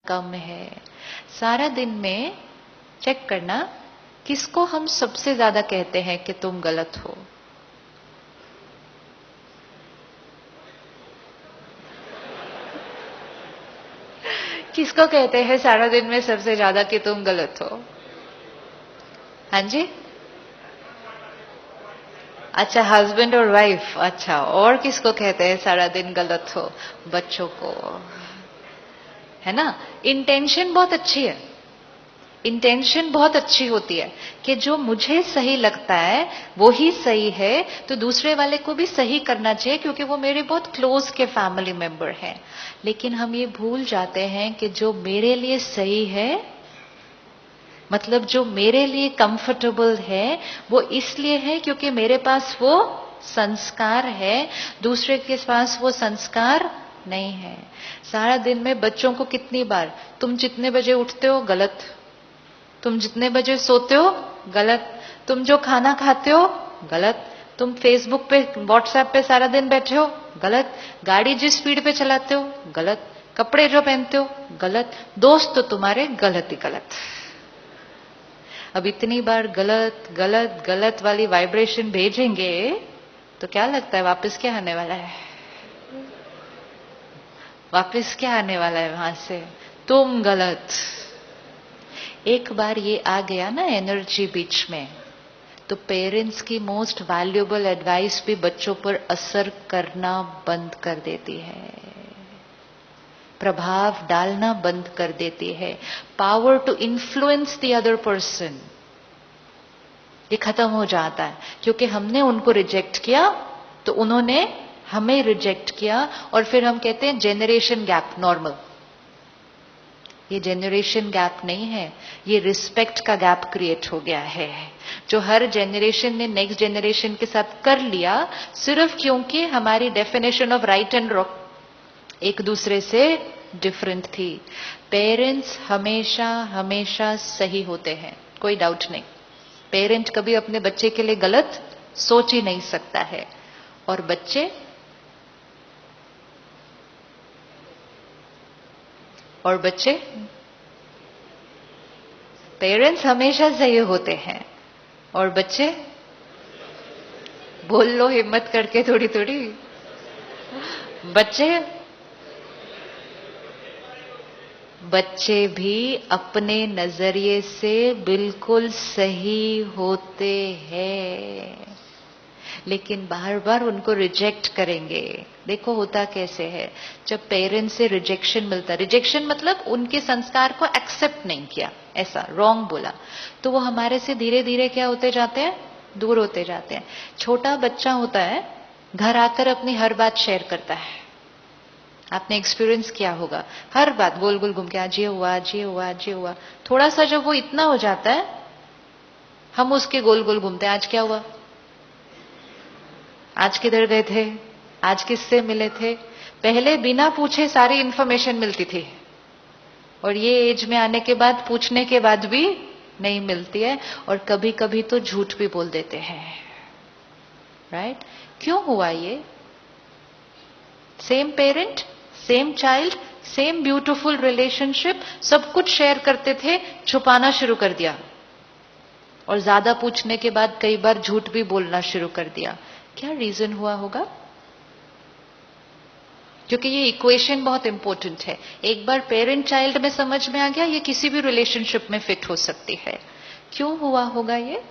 कम है। सारा दिन में चेक करना किसको हम सबसे ज्यादा कहते हैं कि तुम गलत हो। किसको कहते हैं सारा दिन में सबसे ज्यादा कि तुम गलत हो? हाँ जी, अच्छा, हस्बैंड और वाइफ। अच्छा, और किसको कहते हैं सारा दिन गलत हो? बच्चों को, है ना। इंटेंशन बहुत अच्छी है, इंटेंशन बहुत अच्छी होती है कि जो मुझे सही लगता है वो ही सही है, तो दूसरे वाले को भी सही करना चाहिए क्योंकि वो मेरे बहुत क्लोज के फैमिली मेंबर हैं। लेकिन हम ये भूल जाते हैं कि जो मेरे लिए सही है, मतलब जो मेरे लिए कंफर्टेबल है, वो इसलिए है क्योंकि मेरे पास वो संस्कार है, दूसरे के पास वो संस्कार नहीं है। सारा दिन में बच्चों को कितनी बार, तुम जितने बजे उठते हो गलत, तुम जितने बजे सोते हो गलत, तुम जो खाना खाते हो गलत, तुम फेसबुक पे व्हाट्सएप पे सारा दिन बैठे हो गलत, गाड़ी जिस स्पीड पे चलाते हो गलत, कपड़े जो पहनते हो गलत, दोस्त तो तुम्हारे गलत ही गलत। अब इतनी बार गलत गलत गलत वाली वाइब्रेशन भेजेंगे तो क्या लगता है वापस क्या आने वाला है? वापस क्या आने वाला है वहां से? तुम गलत। एक बार ये आ गया ना एनर्जी बीच में, तो पेरेंट्स की मोस्ट वैल्यूएबल एडवाइस भी बच्चों पर असर करना बंद कर देती है, प्रभाव डालना बंद कर देती है। Power to influence the other person, ये खत्म हो जाता है क्योंकि हमने उनको रिजेक्ट किया तो उन्होंने हमें रिजेक्ट किया, और फिर हम कहते हैं जेनरेशन गैप नॉर्मल। ये जेनरेशन गैप नहीं है, ये रिस्पेक्ट का गैप क्रिएट हो गया है, जो हर जेनरेशन ने नेक्स्ट जेनरेशन के साथ कर लिया, सिर्फ क्योंकि हमारी definition of right and wrong एक दूसरे से डिफरेंट थी। पेरेंट्स हमेशा हमेशा सही होते हैं, कोई डाउट नहीं। पेरेंट कभी अपने बच्चे के लिए गलत सोच ही नहीं सकता है, और बच्चे पेरेंट्स हमेशा सही होते हैं और बच्चे, बोल लो हिम्मत करके थोड़ी थोड़ी, बच्चे भी अपने नजरिए से बिल्कुल सही होते हैं, लेकिन बार बार उनको रिजेक्ट करेंगे। देखो होता कैसे है, जब पेरेंट्स से रिजेक्शन मिलता, रिजेक्शन मतलब उनके संस्कार को एक्सेप्ट नहीं किया, ऐसा रॉन्ग बोला, तो वो हमारे से धीरे धीरे क्या होते जाते हैं? दूर होते जाते हैं। छोटा बच्चा होता है, घर आकर अपनी हर बात शेयर करता है, आपने एक्सपीरियंस किया होगा, हर बात गोल गोल घूम के आज ये हुआ, आज ये हुआ, आज ये हुआ। थोड़ा सा जब वो इतना हो जाता है, हम उसके गोल गोल घूमते हैं, आज क्या हुआ, आज किधर गए थे, आज किससे मिले थे। पहले बिना पूछे सारी इंफॉर्मेशन मिलती थी, और ये एज में आने के बाद पूछने के बाद भी नहीं मिलती है, और कभी कभी तो झूठ भी बोल देते हैं। राइट? क्यों हुआ ये? Same parent, same child, same beautiful relationship, सब कुछ शेयर करते थे, छुपाना शुरू कर दिया, और ज्यादा पूछने के बाद कई बार झूठ भी बोलना शुरू कर दिया। क्या रीजन हुआ होगा? क्योंकि ये इक्वेशन बहुत इंपॉर्टेंट है। एक बार पेरेंट चाइल्ड में समझ में आ गया, ये किसी भी रिलेशनशिप में फिट हो सकती है। क्यों हुआ होगा ये?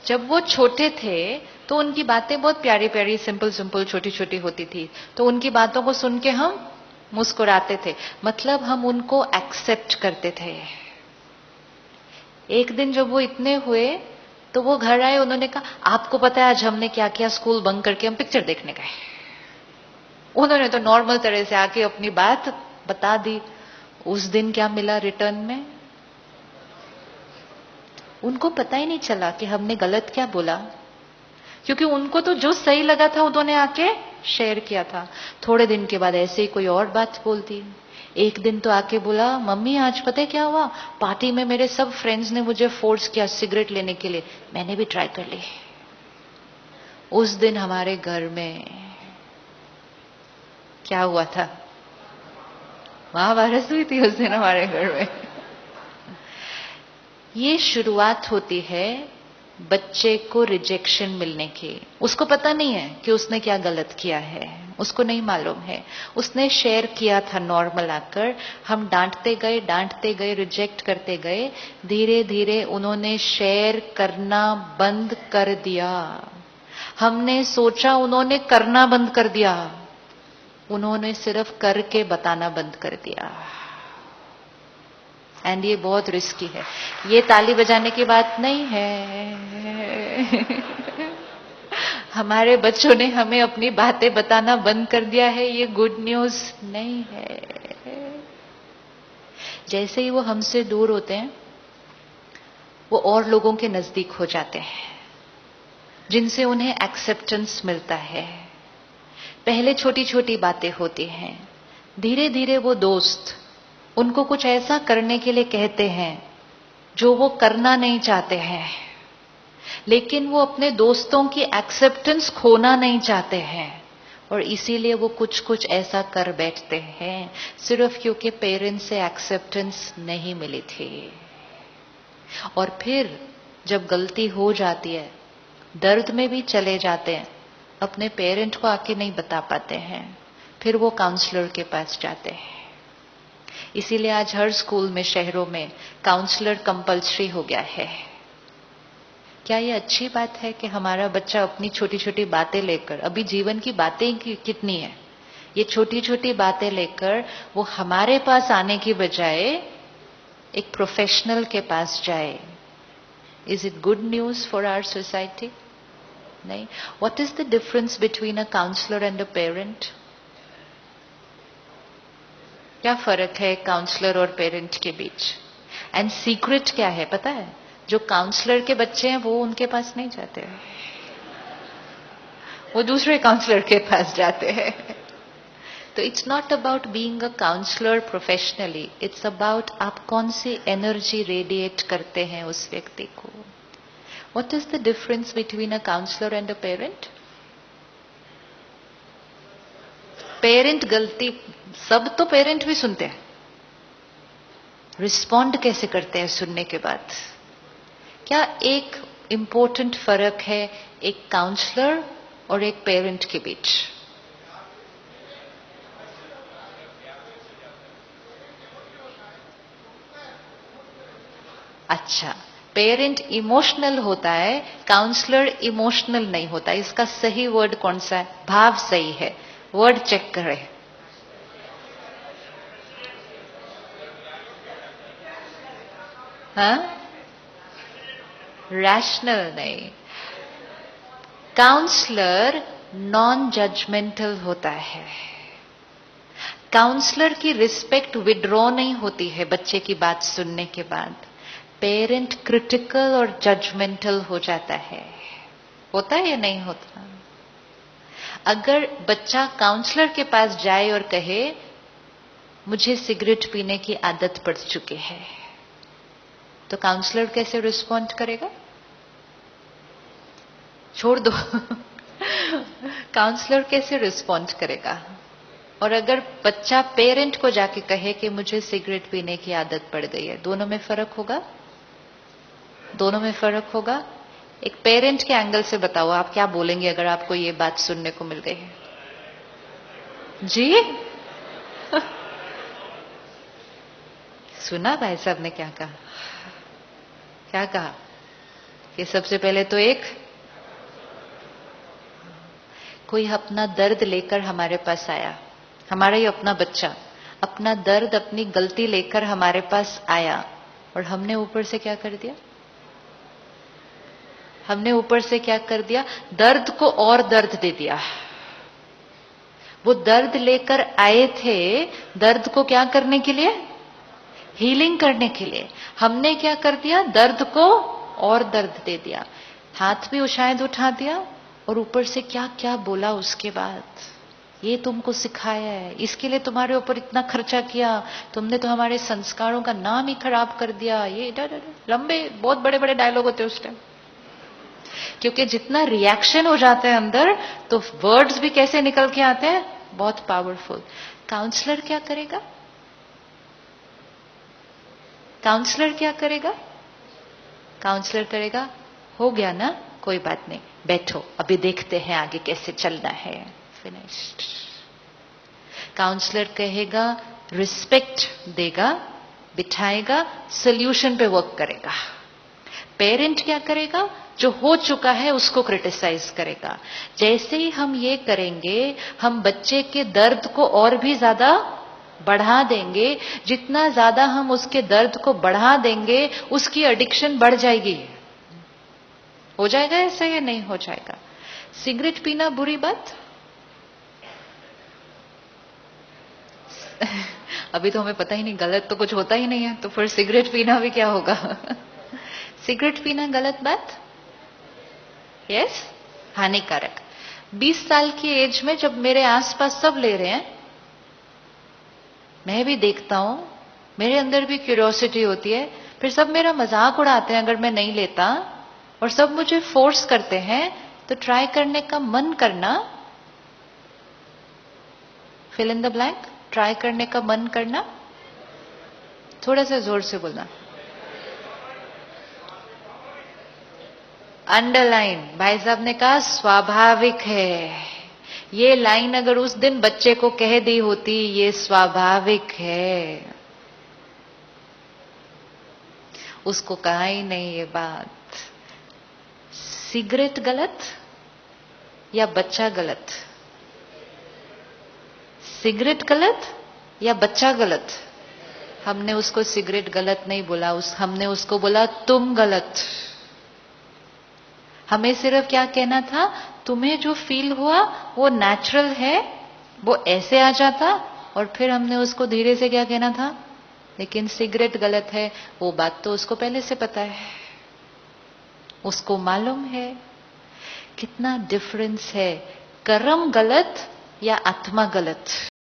जब वो छोटे थे तो उनकी बातें बहुत प्यारी प्यारी, सिंपल सिंपल, छोटी छोटी होती थी, तो उनकी बातों को सुन के हम मुस्कुराते थे, मतलब हम उनको एक्सेप्ट करते थे। एक दिन जब वो इतने हुए तो वो घर आए, उन्होंने कहा आपको पता है आज हमने क्या किया? स्कूल बंक करके हम पिक्चर देखने गए। उन्होंने तो नॉर्मल तरह से आके अपनी बात बता दी। उस दिन क्या मिला रिटर्न में? उनको पता ही नहीं चला कि हमने गलत क्या बोला, क्योंकि उनको तो जो सही लगा था उन्होंने आके शेयर किया था। थोड़े दिन के बाद ऐसे ही कोई और बात बोलती। एक दिन तो आके बोला मम्मी आज पता है क्या हुआ, पार्टी में मेरे सब फ्रेंड्स ने मुझे फोर्स किया सिगरेट लेने के लिए, मैंने भी ट्राई कर ली। उस दिन हमारे घर में क्या हुआ था? महाभारत हुई थी उस दिन हमारे घर में। ये शुरुआत होती है बच्चे को रिजेक्शन मिलने की। उसको पता नहीं है कि उसने क्या गलत किया है, उसको नहीं मालूम है। उसने शेयर किया था नॉर्मल आकर, हम डांटते गए, रिजेक्ट करते गए। धीरे धीरे उन्होंने शेयर करना बंद कर दिया। हमने सोचा उन्होंने करना बंद कर दिया, उन्होंने सिर्फ करके बताना बंद कर दिया। एंड ये बहुत रिस्की है। ये ताली बजाने की बात नहीं है। हमारे बच्चों ने हमें अपनी बातें बताना बंद कर दिया है, ये गुड न्यूज नहीं है। जैसे ही वो हमसे दूर होते हैं, वो और लोगों के नजदीक हो जाते हैं जिनसे उन्हें एक्सेप्टेंस मिलता है। पहले छोटी छोटी बातें होती हैं, धीरे धीरे वो दोस्त उनको कुछ ऐसा करने के लिए कहते हैं जो वो करना नहीं चाहते हैं, लेकिन वो अपने दोस्तों की एक्सेप्टेंस खोना नहीं चाहते हैं, और इसीलिए वो कुछ कुछ ऐसा कर बैठते हैं सिर्फ क्योंकि पेरेंट्स से एक्सेप्टेंस नहीं मिली थी। और फिर जब गलती हो जाती है, दर्द में भी चले जाते हैं, अपने पेरेंट को आके नहीं बता पाते हैं, फिर वो काउंसलर के पास जाते हैं। इसीलिए आज हर स्कूल में, शहरों में काउंसलर कंपल्सरी हो गया है। क्या ये अच्छी बात है कि हमारा बच्चा अपनी छोटी छोटी बातें लेकर, अभी जीवन की बातें कितनी है, ये छोटी छोटी बातें लेकर वो हमारे पास आने की बजाय एक प्रोफेशनल के पास जाए? Is it good news for our society? नहीं। What is the difference between a counsellor and a parent? क्या फर्क है काउंसलर और पेरेंट के बीच? एंड सीक्रेट क्या है पता है? जो काउंसलर के बच्चे हैं वो उनके पास नहीं जाते हैं, वो दूसरे काउंसलर के पास जाते हैं। तो it's not about being a counsellor professionally, it's about आप कौन सी एनर्जी रेडिएट करते हैं उस व्यक्ति को। What is the difference between a counsellor and a parent? Parent गलती, सब तो पेरेंट भी सुनते हैं, रिस्पॉन्ड कैसे करते हैं सुनने के बाद? क्या एक इंपॉर्टेंट फर्क है एक काउंसलर और एक पेरेंट के बीच? अच्छा, पेरेंट इमोशनल होता है, काउंसलर इमोशनल नहीं होता। इसका सही वर्ड कौन सा है? भाव सही है, वर्ड चेक करें। हाँ, रैशनल नहीं। काउंसलर नॉन जजमेंटल होता है। काउंसलर की रिस्पेक्ट विड्रॉ नहीं होती है बच्चे की बात सुनने के बाद। पेरेंट क्रिटिकल और जजमेंटल हो जाता है। होता है या नहीं होता? अगर बच्चा काउंसलर के पास जाए और कहे मुझे सिगरेट पीने की आदत पड़ चुकी है, तो काउंसलर कैसे रिस्पॉन्ड करेगा? छोड़ दो। काउंसलर कैसे रिस्पॉन्ड करेगा? और अगर बच्चा पेरेंट को जाके कहे कि मुझे सिगरेट पीने की आदत पड़ गई है, दोनों में फर्क होगा? दोनों में फर्क होगा। एक पेरेंट के एंगल से बताओ, आप क्या बोलेंगे अगर आपको ये बात सुनने को मिल गई है? जी? सुना भाई साहब ने क्या कहा? क्या कहा? कि सबसे पहले तो एक कोई अपना दर्द लेकर हमारे पास आया, हमारा ही अपना बच्चा अपना दर्द, अपनी गलती लेकर हमारे पास आया, और हमने ऊपर से क्या कर दिया? हमने ऊपर से क्या कर दिया? दर्द को और दर्द दे दिया। वो दर्द लेकर आए थे, दर्द को क्या करने के लिए? हीलिंग करने के लिए। हमने क्या कर दिया? दर्द को और दर्द दे दिया। हाथ भी शायद उठा दिया, और ऊपर से क्या क्या बोला उसके बाद। ये तुमको सिखाया है, इसके लिए तुम्हारे ऊपर इतना खर्चा किया, तुमने तो हमारे संस्कारों का नाम ही खराब कर दिया। ये लंबे बहुत बड़े बड़े डायलॉग होते हैं उस टाइम, क्योंकि जितना रिएक्शन हो जाता है अंदर, तो वर्ड्स भी कैसे निकल के आते हैं? बहुत पावरफुल। काउंसलर क्या करेगा? काउंसलर क्या करेगा? काउंसलर करेगा, हो गया ना, कोई बात नहीं, बैठो, अभी देखते हैं आगे कैसे चलना है, फिनिश्ड। काउंसलर कहेगा, रिस्पेक्ट देगा, बिठाएगा, सोल्यूशन पे वर्क करेगा। पेरेंट क्या करेगा? जो हो चुका है उसको क्रिटिसाइज करेगा। जैसे ही हम ये करेंगे, हम बच्चे के दर्द को और भी ज्यादा बढ़ा देंगे। जितना ज्यादा हम उसके दर्द को बढ़ा देंगे, उसकी एडिक्शन बढ़ जाएगी। हो जाएगा ऐसा या नहीं हो जाएगा? सिगरेट पीना बुरी बात? अभी तो हमें पता ही नहीं, गलत तो कुछ होता ही नहीं है, तो फिर सिगरेट पीना भी क्या होगा? सिगरेट पीना गलत बात? यस, हानिकारक। 20 साल की एज में जब मेरे आसपास सब ले रहे हैं, मैं भी देखता हूं, मेरे अंदर भी क्यूरियोसिटी होती है, फिर सब मेरा मजाक उड़ाते हैं अगर मैं नहीं लेता, और सब मुझे फोर्स करते हैं, तो ट्राई करने का मन करना, fill in the blank, try करने का मन करना, थोड़ा सा जोर से बोलना। अंडरलाइन। भाई साहब ने कहा स्वाभाविक है। ये लाइन अगर उस दिन बच्चे को कह दी होती, ये स्वाभाविक है, उसको कहा ही नहीं ये बात। सिगरेट गलत या बच्चा गलत? सिगरेट गलत या बच्चा गलत? हमने उसको सिगरेट गलत नहीं बोला, हमने उसको बोला तुम गलत। हमें सिर्फ क्या कहना था, तुम्हें जो फील हुआ वो नेचुरल है, वो ऐसे आ जाता, और फिर हमने उसको धीरे से क्या कहना था, लेकिन सिगरेट गलत है, वो बात तो उसको पहले से पता है, उसको मालूम है। कितना डिफरेंस है, कर्म गलत या आत्मा गलत?